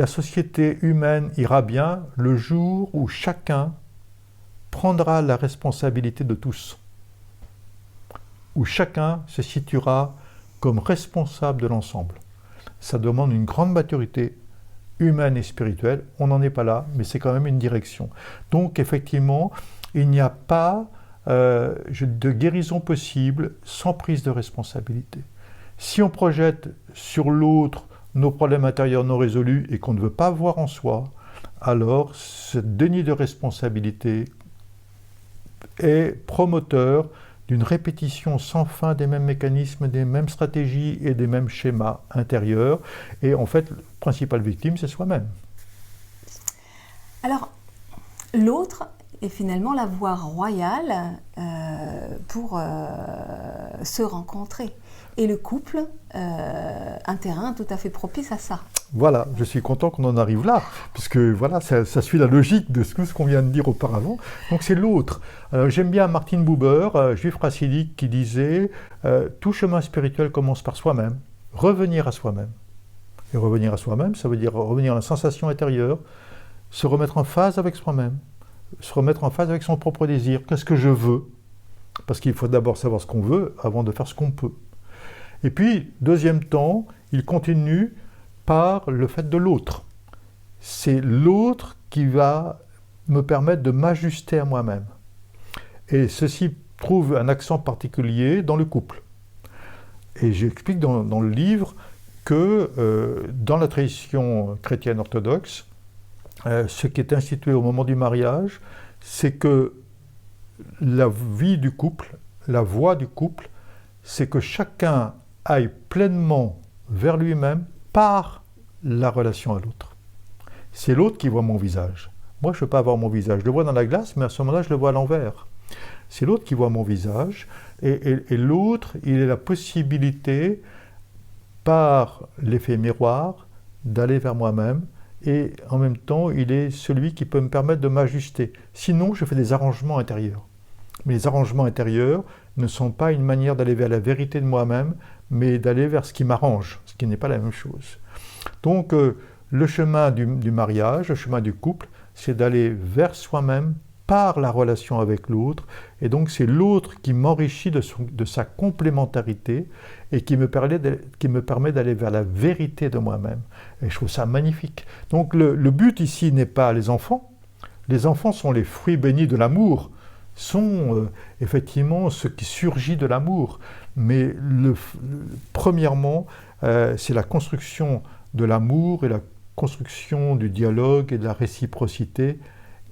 société humaine ira bien le jour où chacun prendra la responsabilité de tous, où chacun se situera comme responsable de l'ensemble. Ça demande une grande maturité humaine et spirituelle. On n'en est pas là, mais c'est quand même une direction. Donc effectivement, il n'y a pas de guérison possible sans prise de responsabilité. Si on projette sur l'autre nos problèmes intérieurs non résolus et qu'on ne veut pas voir en soi, alors ce déni de responsabilité est promoteur d'une répétition sans fin des mêmes mécanismes, des mêmes stratégies et des mêmes schémas intérieurs. Et en fait, la principale victime, c'est soi-même. Alors, l'autre est finalement la voie royale pour se rencontrer. Et le couple, un terrain tout à fait propice à ça. Voilà, je suis content qu'on en arrive là, puisque voilà, ça suit la logique de tout ce qu'on vient de dire auparavant. Donc c'est l'autre. J'aime bien Martin Buber, juif chassidique, qui disait tout chemin spirituel commence par soi-même, revenir à soi-même. Et revenir à soi-même, ça veut dire revenir à la sensation intérieure, se remettre en phase avec soi-même, se remettre en phase avec son propre désir. Qu'est-ce que je veux? Parce qu'il faut d'abord savoir ce qu'on veut avant de faire ce qu'on peut. Et puis, deuxième temps, il continue par le fait de l'autre. c'est l'autre qui va me permettre de m'ajuster à moi-même. Et ceci trouve un accent particulier dans le couple. Et j'explique dans le livre que dans la tradition chrétienne orthodoxe, ce qui est institué au moment du mariage, c'est que la vie du couple, la voie du couple, c'est que chacun aille pleinement vers lui-même par la relation à l'autre. C'est l'autre qui voit mon visage. Moi, je ne peux pas voir mon visage. Je le vois dans la glace, mais à ce moment-là, je le vois à l'envers. C'est l'autre qui voit mon visage, et l'autre, il a la possibilité, par l'effet miroir, d'aller vers moi-même, et en même temps, il est celui qui peut me permettre de m'ajuster. Sinon, je fais des arrangements intérieurs. Mais les arrangements intérieurs ne sont pas une manière d'aller vers la vérité de moi-même, mais d'aller vers ce qui m'arrange, ce qui n'est pas la même chose. Donc, le chemin du mariage, le chemin du couple, c'est d'aller vers soi-même par la relation avec l'autre, et donc c'est l'autre qui m'enrichit de sa complémentarité et qui me permet d'aller vers la vérité de moi-même. Et je trouve ça magnifique. Donc le but ici n'est pas les enfants sont les fruits bénis de l'amour, sont effectivement ce qui surgit de l'amour, mais premièrement, c'est la construction de l'amour et la construction du dialogue et de la réciprocité,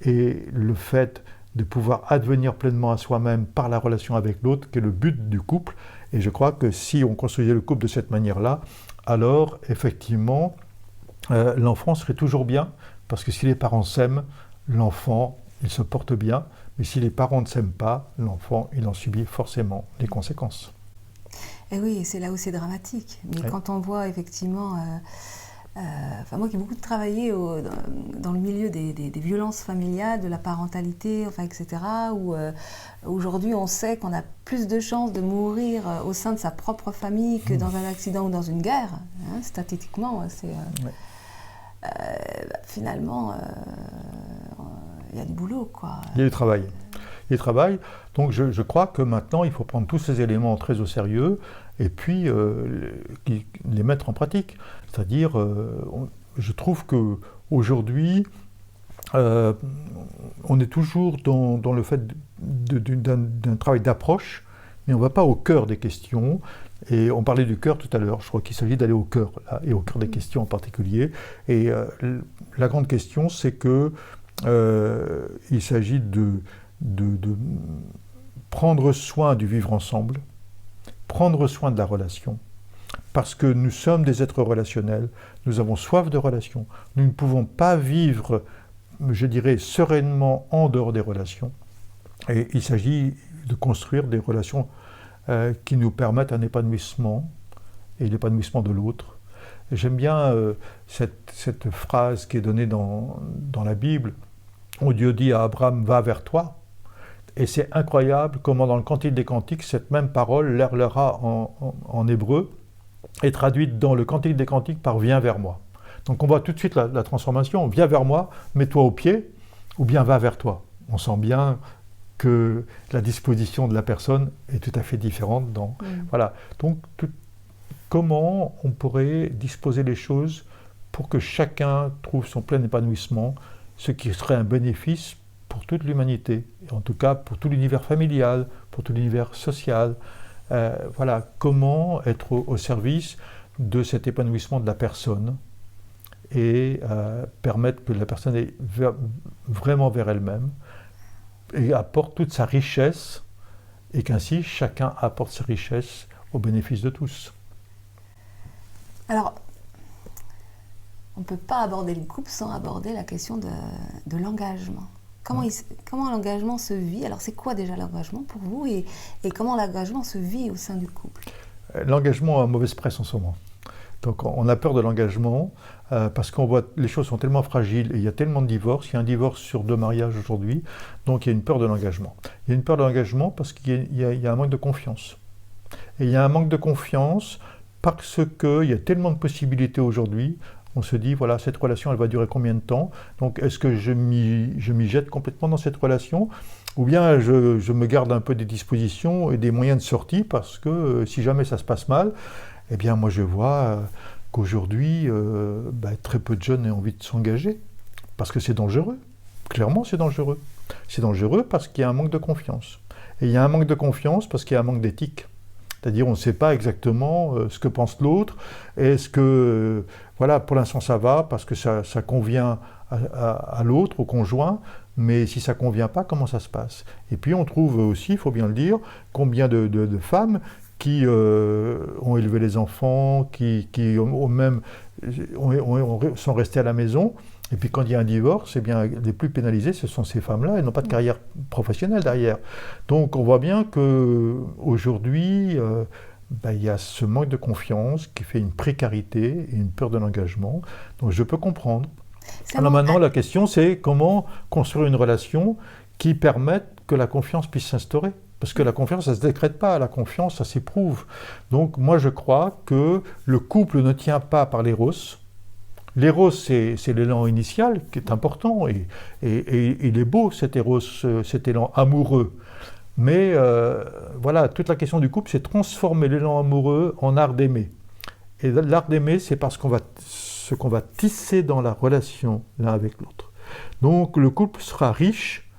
et le fait de pouvoir advenir pleinement à soi-même par la relation avec l'autre, qui est le but du couple. Et je crois que si on construisait le couple de cette manière-là, alors effectivement, l'enfant serait toujours bien, parce que si les parents s'aiment, l'enfant, il se porte bien, mais si les parents ne s'aiment pas, l'enfant, il en subit forcément les conséquences. Et oui, c'est là où c'est dramatique. Mais quand on voit effectivement... moi qui ai beaucoup travaillé dans le milieu des violences familiales, de la parentalité, etc., où aujourd'hui on sait qu'on a plus de chances de mourir au sein de sa propre famille que dans un accident ou dans une guerre, hein, statistiquement, finalement, il y a du boulot, quoi. Il y a du travail. Donc je crois que maintenant il faut prendre tous ces éléments très au sérieux et puis les mettre en pratique. C'est-à-dire, je trouve qu'aujourd'hui, on est toujours dans le fait d'un travail d'approche, mais on ne va pas au cœur des questions. Et on parlait du cœur tout à l'heure, je crois qu'il s'agit d'aller au cœur, là, et au cœur des questions en particulier. Et la grande question, c'est que il s'agit de prendre soin du vivre ensemble, prendre soin de la relation, parce que nous sommes des êtres relationnels, nous avons soif de relations, nous ne pouvons pas vivre, je dirais, sereinement en dehors des relations. Et il s'agit de construire des relations qui nous permettent un épanouissement, et l'épanouissement de l'autre. J'aime bien cette phrase qui est donnée dans la Bible, où Dieu dit à Abraham « va vers toi ». Et c'est incroyable comment dans le Cantique des Cantiques, cette même parole, l'erlera en hébreu, est traduite dans le Cantique des Cantiques par « viens vers moi ». Donc on voit tout de suite la transformation, « viens vers moi, mets-toi au pied » ou bien « va vers toi ». On sent bien que la disposition de la personne est tout à fait différente. Voilà. Donc comment on pourrait disposer les choses pour que chacun trouve son plein épanouissement, ce qui serait un bénéfice pour toute l'humanité, et en tout cas pour tout l'univers familial, pour tout l'univers social. Voilà, comment être au service de cet épanouissement de la personne et permettre que la personne aille vraiment vers elle-même et apporte toute sa richesse, et qu'ainsi chacun apporte sa richesse au bénéfice de tous. Alors, on ne peut pas aborder le couple sans aborder la question de l'engagement. Comment l'engagement se vit? Alors, c'est quoi déjà l'engagement pour vous, et comment l'engagement se vit au sein du couple? L'engagement a mauvaise presse en ce moment. Donc, on a peur de l'engagement parce qu'on voit les choses sont tellement fragiles et il y a tellement de divorces. Il y a un divorce sur 2 mariages aujourd'hui, donc il y a une peur de l'engagement. Il y a une peur de l'engagement parce qu'il y a un manque de confiance. Et il y a un manque de confiance parce qu'il y a tellement de possibilités aujourd'hui. On se dit, voilà, cette relation, elle va durer combien de temps? Donc, est-ce que je m'y jette complètement dans cette relation? Ou bien je me garde un peu des dispositions et des moyens de sortie parce que si jamais ça se passe mal, eh bien, moi, je vois qu'aujourd'hui, très peu de jeunes aient envie de s'engager, parce que c'est dangereux. Clairement, c'est dangereux. C'est dangereux parce qu'il y a un manque de confiance. Et il y a un manque de confiance parce qu'il y a un manque d'éthique. C'est-à-dire, on ne sait pas exactement ce que pense l'autre. Est-ce que, pour l'instant, ça va parce que ça convient à l'autre, au conjoint, mais si ça ne convient pas, comment ça se passe? Et puis, on trouve aussi, il faut bien le dire, combien de femmes qui ont élevé les enfants, qui sont restées à la maison. Et puis quand il y a un divorce, eh bien, les plus pénalisées, ce sont ces femmes-là, elles n'ont pas de carrière professionnelle derrière. Donc on voit bien qu'aujourd'hui, il y a ce manque de confiance qui fait une précarité et une peur de l'engagement. Donc je peux comprendre. Alors maintenant, la question, c'est comment construire une relation qui permette que la confiance puisse s'instaurer. Parce que la confiance, ça ne se décrète pas, la confiance, ça s'éprouve. Donc moi, je crois que le couple ne tient pas par l'éros. L'éros, c'est l'élan initial qui est important, et il est beau cet éros, cet élan amoureux. Mais toute la question du couple, c'est transformer l'élan amoureux en art d'aimer. Et l'art d'aimer, c'est ce qu'on va tisser dans la relation l'un avec l'autre. Donc le couple sera riche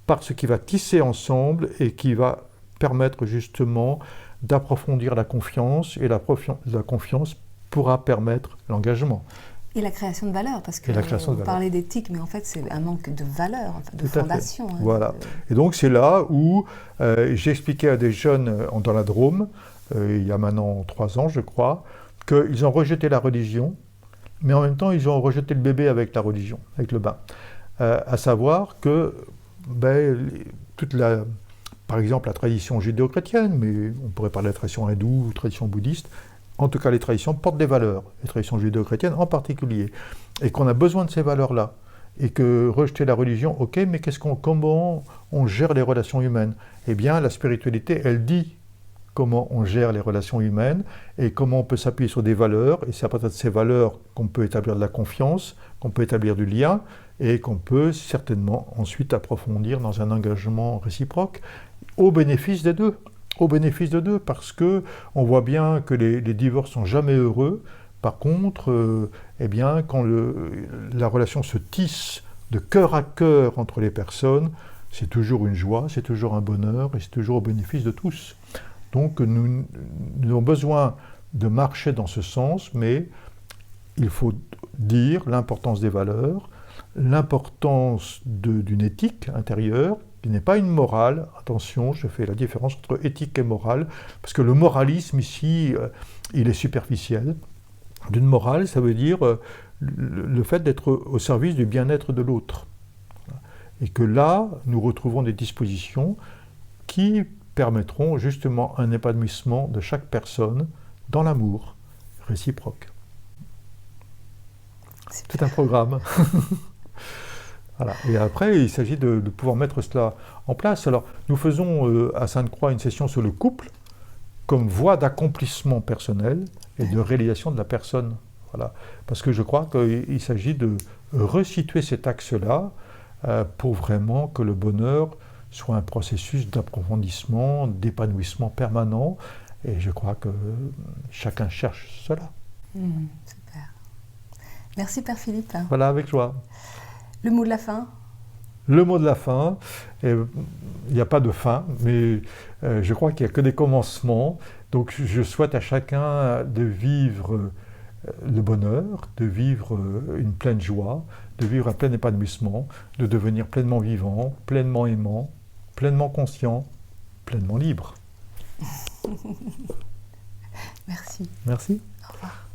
par ce qu'il va tisser ensemble et qui va permettre justement d'approfondir la confiance, et la confiance pourra permettre l'engagement. Et la création de valeur, parce que vous parlez d'éthique, mais en fait c'est un manque de valeur, de fondation. Voilà. Et donc c'est là où j'expliquais à des jeunes dans la Drôme, il y a maintenant 3 ans je crois, qu'ils ont rejeté la religion, mais en même temps ils ont rejeté le bébé avec la religion, avec le bain. À savoir que par exemple la tradition judéo-chrétienne, mais on pourrait parler de la tradition hindoue ou tradition bouddhiste, en tout cas les traditions portent des valeurs, les traditions judéo-chrétiennes en particulier, et qu'on a besoin de ces valeurs-là, et que rejeter la religion, ok, mais comment on gère les relations humaines? Eh bien la spiritualité, elle dit comment on gère les relations humaines, et comment on peut s'appuyer sur des valeurs, et c'est à partir de ces valeurs qu'on peut établir de la confiance, qu'on peut établir du lien, et qu'on peut certainement ensuite approfondir dans un engagement réciproque, au bénéfice des deux. Au bénéfice de deux, parce que on voit bien que les divorces sont jamais heureux. Par contre, quand la relation se tisse de cœur à cœur entre les personnes, c'est toujours une joie, c'est toujours un bonheur, et c'est toujours au bénéfice de tous. Donc nous avons besoin de marcher dans ce sens, mais il faut dire l'importance des valeurs, l'importance d'une éthique intérieure, qui n'est pas une morale. Attention, je fais la différence entre éthique et morale, parce que le moralisme ici, il est superficiel. D'une morale, ça veut dire le fait d'être au service du bien-être de l'autre. Et que là, nous retrouvons des dispositions qui permettront justement un épanouissement de chaque personne dans l'amour réciproque. C'est un programme. Voilà. Et après, il s'agit de pouvoir mettre cela en place. Alors, nous faisons à Sainte-Croix une session sur le couple comme voie d'accomplissement personnel et de réalisation de la personne. Voilà. Parce que je crois qu'il s'agit de resituer cet axe-là pour vraiment que le bonheur soit un processus d'approfondissement, d'épanouissement permanent. Et je crois que chacun cherche cela. Super. Merci Père Philippe. Voilà, avec joie. Le mot de la fin? Le mot de la fin, il n'y a pas de fin, mais je crois qu'il n'y a que des commencements. Donc je souhaite à chacun de vivre le bonheur, de vivre une pleine joie, de vivre un plein épanouissement, de devenir pleinement vivant, pleinement aimant, pleinement conscient, pleinement libre. Merci. Merci. Au revoir.